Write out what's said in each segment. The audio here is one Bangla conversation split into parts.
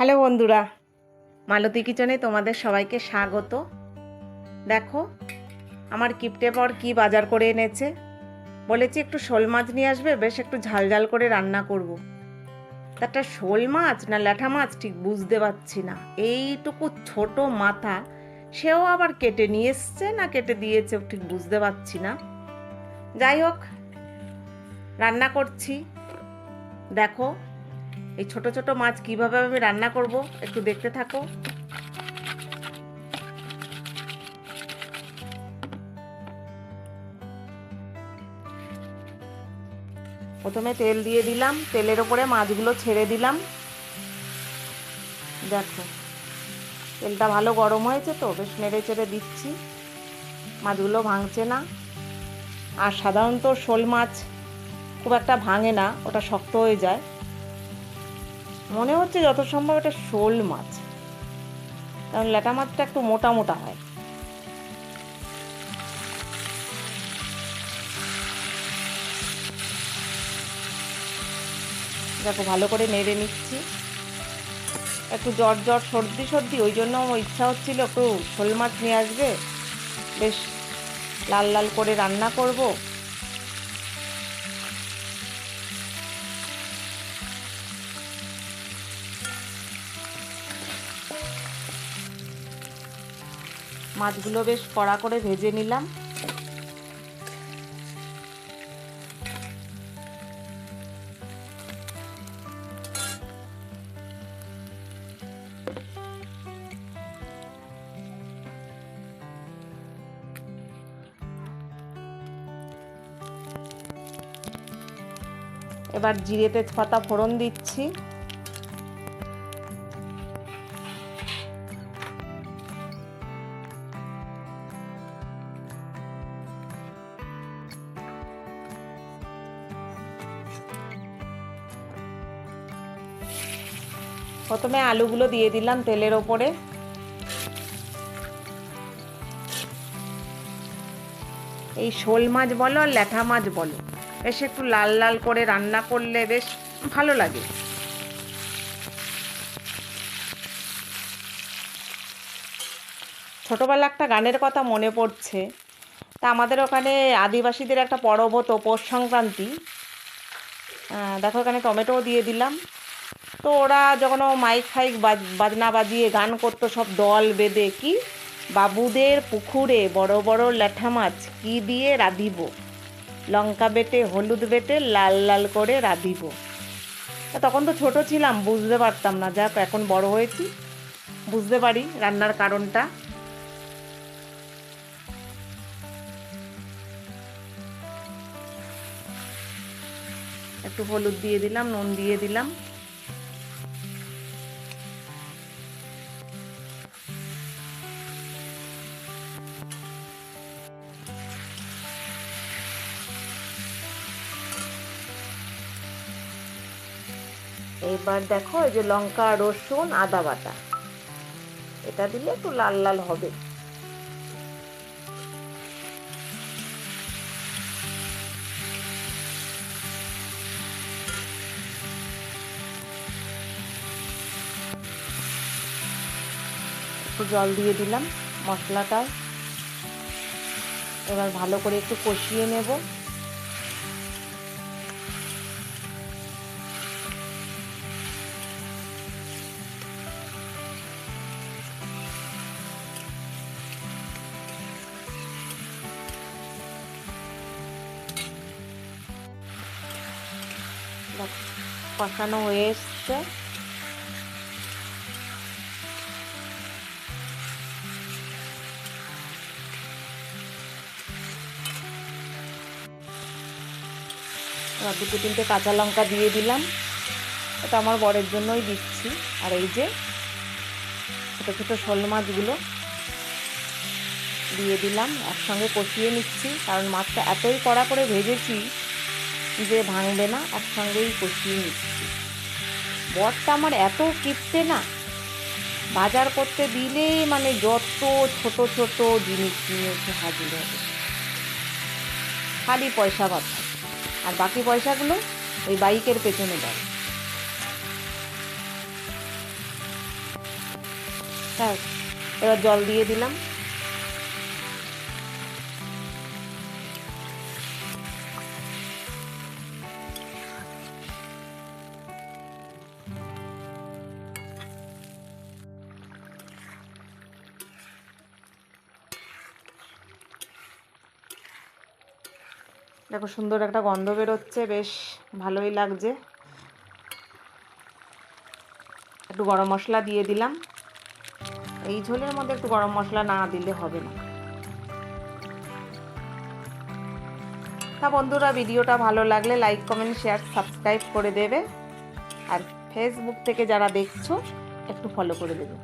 হ্যালো বন্ধুরা, মালতী কিচেনে তোমাদের সবাইকে স্বাগত। দেখো আমার কিপটে পর কি বাজার করে এনেছে। বলেছি একটু শোল মাছ নিয়ে আসবে, বেশ একটু ঝাল ঝাল করে রান্না করব। তারটা শোল মাছ না ল্যাঠা মাছ ঠিক বুঝতে পারছি না। এইটুকু ছোট মাথা, সেও আবার কেটে নিয়ে এসছে না কেটে দিয়েছে ঠিক বুঝতে পারছি না। যাই হোক, রান্না করছি। দেখো এই ছোট ছোট মাছ কিভাবে আমি রান্না করব একটু দেখতে থাকো। প্রথমে তেল দিয়ে দিলাম, তেলের ওপরে মাছগুলো ছেড়ে দিলাম। দেখো তেলটা ভালো গরম হয়েছে তো, বেশ নেড়ে চেড়ে দিচ্ছি, মাছগুলো ভাঙছে না। আর সাধারণত শোল মাছ খুব একটা ভাঙে না, ওটা শক্ত হয়ে যায়। মনে হচ্ছে যত সম্ভব এটা শোল মাছ, কারণ ল্যাটা মাছটা একটু মোটা মোটা হয়। দেখো ভালো করে নেড়ে নিচ্ছি। একটু জ্বর জ্বর সর্দি সর্দি, ওই জন্য আমার ইচ্ছা হচ্ছিল একটু শোল মাছ নিয়ে আসবে, বেশ লাল লাল করে রান্না করব। মাছগুলো বেশ কড়া করে ভেজে নিলাম। এবার জিরে তেজপাতা ফোড়ন দিচ্ছি। প্রথমে আলুগুলো দিয়ে দিলাম তেলের ওপরে। এই শোল মাছ বলো আর ল্যাঠা মাছ বলো, বেশ একটু লাল লাল করে রান্না করলে বেশ ভালো লাগে। ছোটবেলা একটা গানের কথা মনে পড়ছে। তা আমাদের ওখানে আদিবাসীদের একটা পরব হতো পৌষ সংক্রান্তি। দেখো এখানে টমেটোও দিয়ে দিলাম। তো ওরা যখন মাইক ফাইক বাজনা বাজিয়ে গান করতো, সব দল বেঁধে, কি বাবুদের পুকুরে বড় বড় ল্যাঠা মাছ কি দিয়ে রাঁধিব, লঙ্কা বেটে হলুদ বেটে লাল লাল করে রাঁধিব। তখন তো ছোট ছিলাম, বুঝতে পারতাম না। যাক এখন বড় হয়েছি, বুঝতে পারি রান্নার কারণটা। একটু হলুদ দিয়ে দিলাম, নুন দিয়ে দিলাম। এবার দেখো এই যে লঙ্কা রসুন আদা বাটা, এটা দিলে একটু লাল লাল হবে। একটু জল দিয়ে দিলাম মশলাটা। এবার ভালো করে একটু কষিয়ে নেব। কষানো হয়ে এসছে। এবার দুটো তিনটে কাঁচা লঙ্কা দিয়ে দিলাম, এটা আমার বরের জন্যই দিচ্ছি। আর এই যে ছোটো ছোটো শোল মাছগুলো দিয়ে দিলাম, একসঙ্গে কষিয়ে নিচ্ছি, কারণ মাছটা এতই কড়া করে ভেজেছি যে ভাঙবে না, একসঙ্গেই কষিয়ে নিচ্ছি। বরটা আমার এত কিপটে না, বাজার করতে দিলে মানে যত ছোট ছোট জিনিস নিয়ে এসে হাজির হবে, খালি পয়সা বাঁচা, আর বাকি পয়সাগুলো ওই বাইকের পেছনে দেয়। হ্যাঁ, এবার জল দিয়ে দিলাম। দেখো সুন্দর একটা গন্ধ বেরোচ্ছে, বেশ ভালোই লাগছে। একটু গরম মশলা দিয়ে দিলাম। এই ঝোলের মধ্যে একটু গরম মশলা না দিলে হবে না। তা বন্ধুরা, ভিডিওটা ভালো লাগলে লাইক, কমেন্ট, শেয়ার, সাবস্ক্রাইব করে দেবে। আর ফেসবুক থেকে যারা দেখছো একটু ফলো করে দেবে।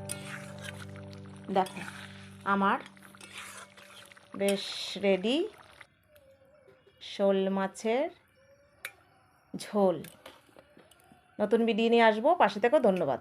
দেখো আমার বেশ রেডি শোল মাছের ঝোল। নতুন ভিডিও নিয়ে আসবো, পাশে থেকো। ধন্যবাদ।